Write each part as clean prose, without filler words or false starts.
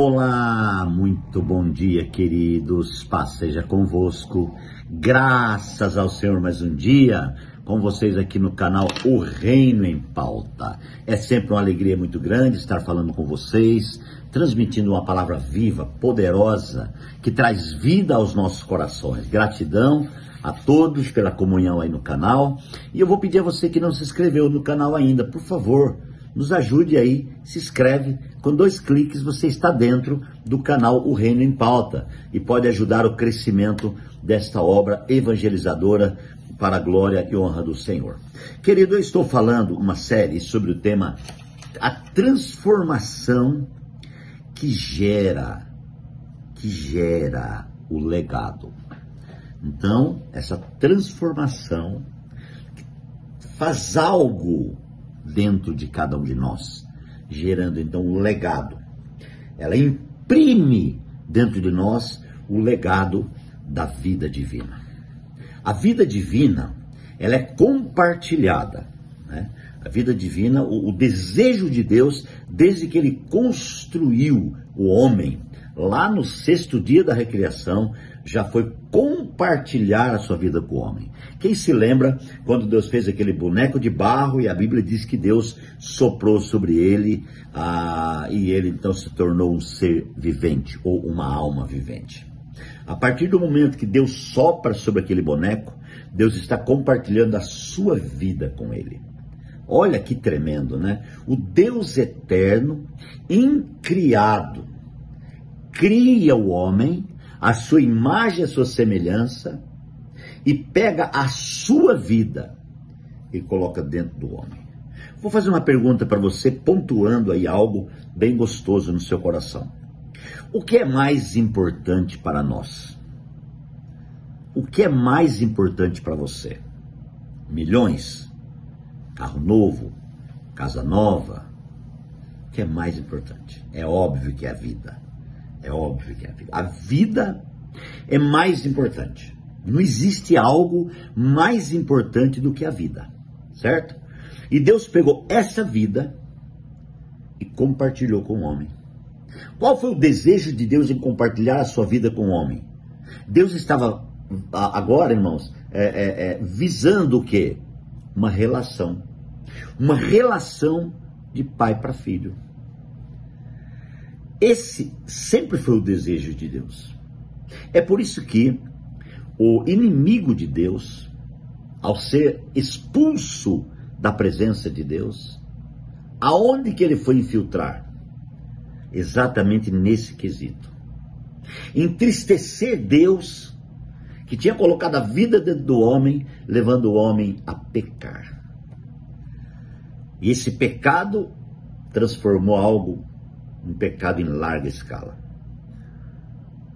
Olá, muito bom dia, queridos. Paz seja convosco. Graças ao Senhor, mais um dia com vocês aqui no canal O Reino em Pauta. É sempre uma alegria muito grande estar falando com vocês, transmitindo uma palavra viva, poderosa, que traz vida aos nossos corações. Gratidão a todos pela comunhão aí no canal. E eu vou pedir a você que não se inscreveu no canal ainda, por favor, nos ajude aí, se inscreve, com 2 cliques você está dentro do canal O Reino em Pauta e pode ajudar o crescimento desta obra evangelizadora para a glória e honra do Senhor. Querido, eu estou falando uma série sobre o tema a transformação que gera o legado. Então, essa transformação faz algo dentro de cada um de nós, gerando então um legado. Ela imprime dentro de nós o legado da vida divina. A vida divina, ela é compartilhada, né? A vida divina, o desejo de Deus, desde que ele construiu o homem, lá no 6º dia da recriação, já foi compartilhar a sua vida com o homem. Quem se lembra quando Deus fez aquele boneco de barro e a Bíblia diz que Deus soprou sobre ele e ele então se tornou um ser vivente ou uma alma vivente. A partir do momento que Deus sopra sobre aquele boneco, Deus está compartilhando a sua vida com ele. Olha que tremendo, né? O Deus eterno, incriado, cria o homem, a sua imagem, a sua semelhança, e pega a sua vida e coloca dentro do homem. Vou fazer uma pergunta para você, pontuando aí algo bem gostoso no seu coração. O que é mais importante para nós? O que é mais importante para você? Milhões? Carro novo? Casa nova? O que é mais importante? É óbvio que é a vida. É óbvio que é a vida. A vida é mais importante. Não existe algo mais importante do que a vida, certo? E Deus pegou essa vida e compartilhou com o homem. Qual foi o desejo de Deus em compartilhar a sua vida com o homem? Deus estava agora, irmãos, visando o quê? Uma relação. Uma relação de pai para filho. Esse sempre foi o desejo de Deus. É por isso que o inimigo de Deus, ao ser expulso da presença de Deus, aonde que ele foi infiltrar? Exatamente nesse quesito. Entristecer Deus, que tinha colocado a vida dentro do homem, levando o homem a pecar. E esse pecado transformou um pecado em larga escala.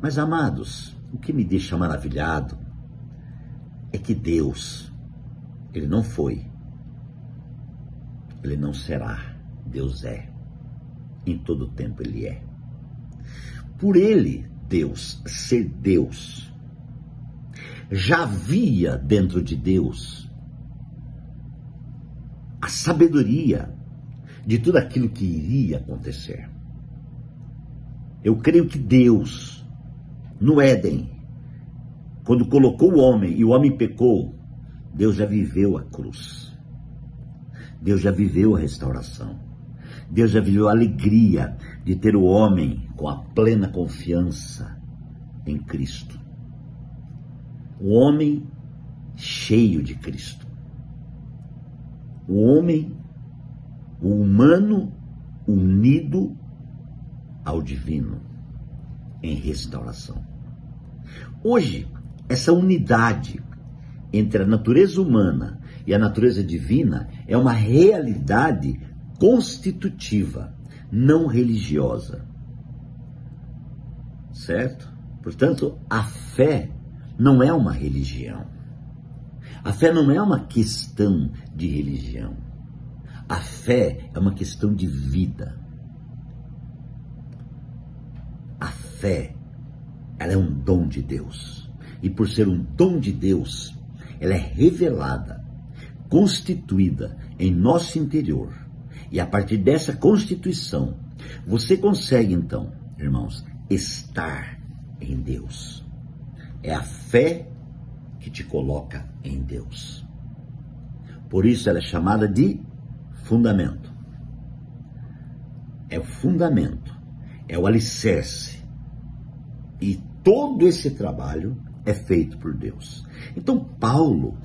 Mas, amados, o que me deixa maravilhado é que Deus, ele não foi, ele não será, Deus é. Em todo tempo ele é. Por ele, Deus, ser Deus, já havia dentro de Deus a sabedoria de tudo aquilo que iria acontecer. Eu creio que Deus, no Éden, quando colocou o homem e o homem pecou, Deus já viveu a cruz. Deus já viveu a restauração. Deus já viveu a alegria de ter o homem com a plena confiança em Cristo. O homem cheio de Cristo. O homem, o humano unido ao divino em restauração. Hoje, essa unidade entre a natureza humana e a natureza divina é uma realidade constitutiva, não religiosa. Certo? Portanto, a fé não é uma religião. A fé não é uma questão de religião. A fé é uma questão de vida. A fé, ela é um dom de Deus. E por ser um dom de Deus, ela é revelada, constituída em nosso interior. E a partir dessa constituição, você consegue então irmãos, estar em Deus. É a fé que te coloca em Deus. Por isso ela é chamada de fundamento. É o fundamento, é o alicerce. E todo esse trabalho é feito por Deus. Então Paulo,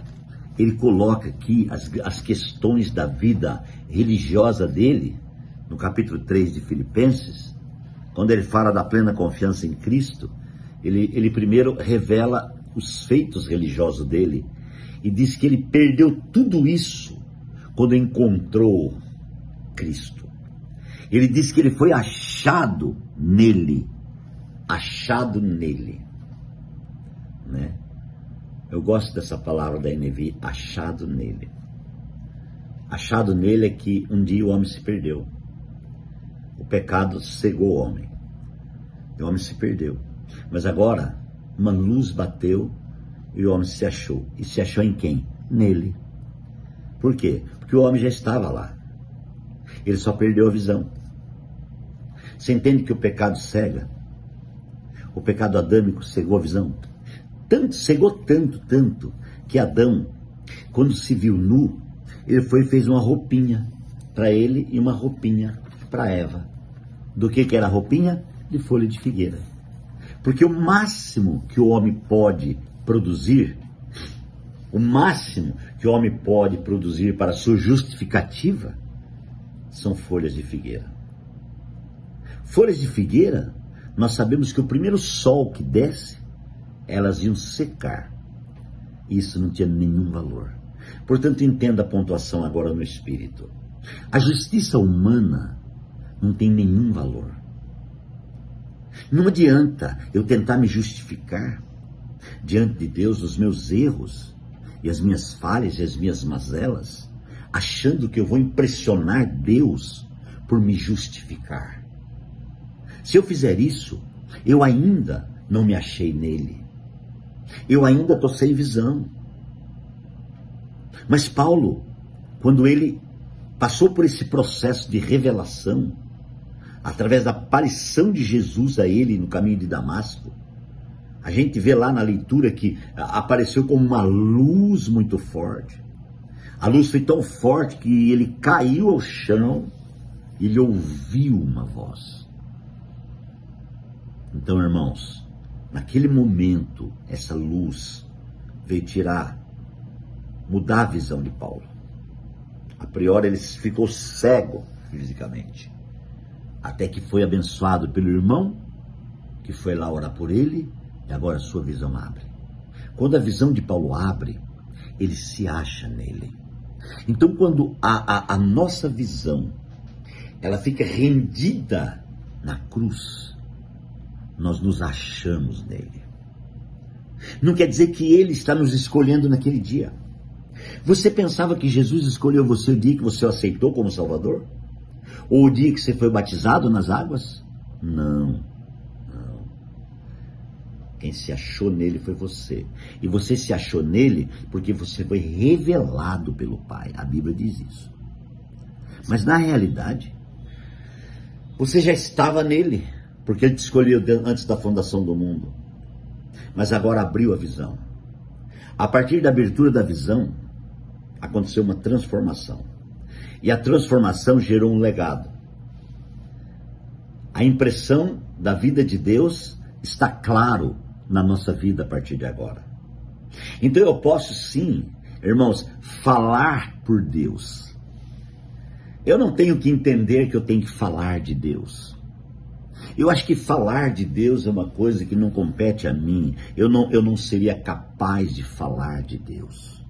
ele coloca aqui as questões da vida religiosa dele, no capítulo 3 de Filipenses, quando ele fala da plena confiança em Cristo, ele primeiro revela os feitos religiosos dele e diz que ele perdeu tudo isso quando encontrou Cristo. Ele diz que ele foi achado nele, né? Eu gosto dessa palavra da NVI, achado nele. Achado nele é que um dia o homem se perdeu. O pecado cegou o homem. E o homem se perdeu. Mas agora, uma luz bateu e o homem se achou. E se achou em quem? Nele. Por quê? Porque o homem já estava lá. Ele só perdeu a visão. Você entende que o pecado cega? O pecado adâmico cegou a visão. Cegou tanto, que Adão, quando se viu nu, ele foi e fez uma roupinha para ele e uma roupinha para Eva. Do que era a roupinha? De folha de figueira. Porque o máximo que o homem pode produzir, para sua justificativa, são folhas de figueira. Folhas de figueira, nós sabemos que o primeiro sol que desce, elas iam secar. Isso não tinha nenhum valor. Portanto, entenda a pontuação agora no espírito. A justiça humana não tem nenhum valor. Não adianta eu tentar me justificar diante de Deus dos meus erros e as minhas falhas e as minhas mazelas, achando que eu vou impressionar Deus por me justificar. Se eu fizer isso, eu ainda não me achei nele. Eu ainda estou sem visão. Mas Paulo, quando ele passou por esse processo de revelação, através da aparição de Jesus a ele no caminho de Damasco, a gente vê lá na leitura que apareceu como uma luz muito forte. A luz foi tão forte que ele caiu ao chão e ele ouviu uma voz. Então, irmãos, naquele momento, essa luz veio mudar a visão de Paulo. A priori ele ficou cego fisicamente, até que foi abençoado pelo irmão, que foi lá orar por ele, e agora a sua visão abre. Quando a visão de Paulo abre, ele se acha nele. Então, quando a nossa visão, ela fica rendida na cruz, nós nos achamos nele. Não quer dizer que ele está nos escolhendo naquele dia. Você pensava que Jesus escolheu você o dia que você o aceitou como Salvador? Ou o dia que você foi batizado nas águas? Não. Quem se achou nele foi você. E você se achou nele porque você foi revelado pelo Pai. A Bíblia diz isso. Mas na realidade, você já estava nele, porque ele te escolheu antes da fundação do mundo. Mas agora abriu a visão. A partir da abertura da visão, aconteceu uma transformação. E a transformação gerou um legado. A impressão da vida de Deus está claro na nossa vida a partir de agora. Então eu posso sim, irmãos, falar por Deus. Eu não tenho que entender que eu tenho que falar de Deus. Eu acho que falar de Deus é uma coisa que não compete a mim. Eu não seria capaz de falar de Deus.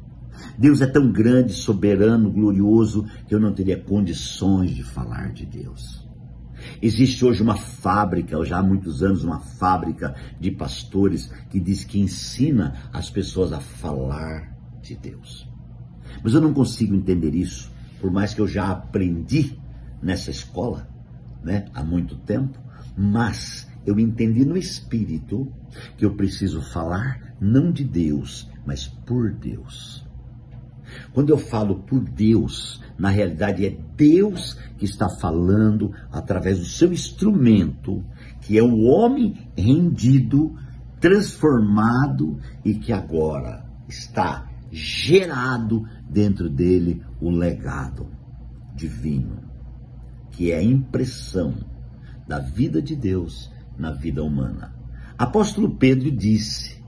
Deus é tão grande, soberano, glorioso, que eu não teria condições de falar de Deus. Existe hoje uma fábrica, já há muitos anos, uma fábrica de pastores que diz que ensina as pessoas a falar de Deus. Mas eu não consigo entender isso, por mais que eu já aprendi nessa escola, né, há muito tempo, mas eu entendi no Espírito que eu preciso falar não de Deus, mas por Deus. Quando eu falo por Deus, na realidade é Deus que está falando através do seu instrumento, que é o homem rendido, transformado e que agora está gerado dentro dele o legado divino, que é a impressão da vida de Deus na vida humana. Apóstolo Pedro disse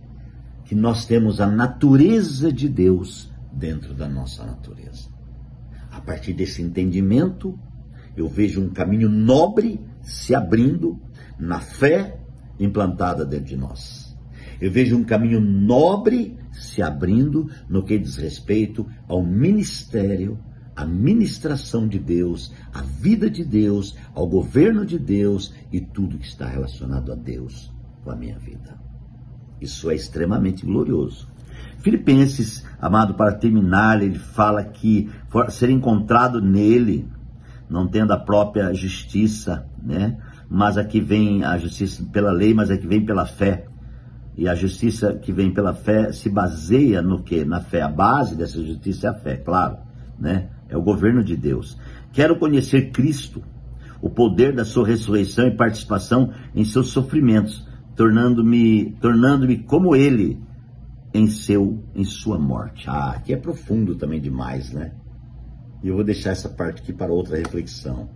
que nós temos a natureza de Deus dentro da nossa natureza. A partir desse entendimento, eu vejo um caminho nobre se abrindo na fé implantada dentro de nós. Eu vejo um caminho nobre se abrindo no que diz respeito ao ministério, à ministração de Deus, à vida de Deus, ao governo de Deus e tudo que está relacionado a Deus com a minha vida. Isso é extremamente glorioso. Filipenses, amado, para terminar, ele fala que ser encontrado nele, não tendo a própria justiça, né? Mas aqui vem a justiça pela lei, mas aqui vem pela fé. E a justiça que vem pela fé se baseia no quê? Na fé. A base dessa justiça é a fé, claro, né? É o governo de Deus. Quero conhecer Cristo, o poder da sua ressurreição e participação em seus sofrimentos, tornando-me como ele em sua morte. Ah, aqui é profundo também demais, né? E eu vou deixar essa parte aqui para outra reflexão.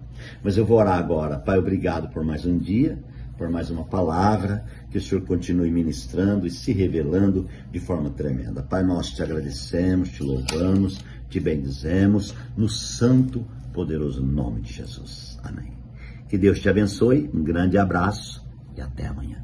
Mas eu vou orar agora. Pai, obrigado por mais um dia, por mais uma palavra, que o Senhor continue ministrando e se revelando de forma tremenda. Pai, nós te agradecemos, te louvamos, te bendizemos, no santo, poderoso nome de Jesus. Amém. Que Deus te abençoe, um grande abraço e até amanhã.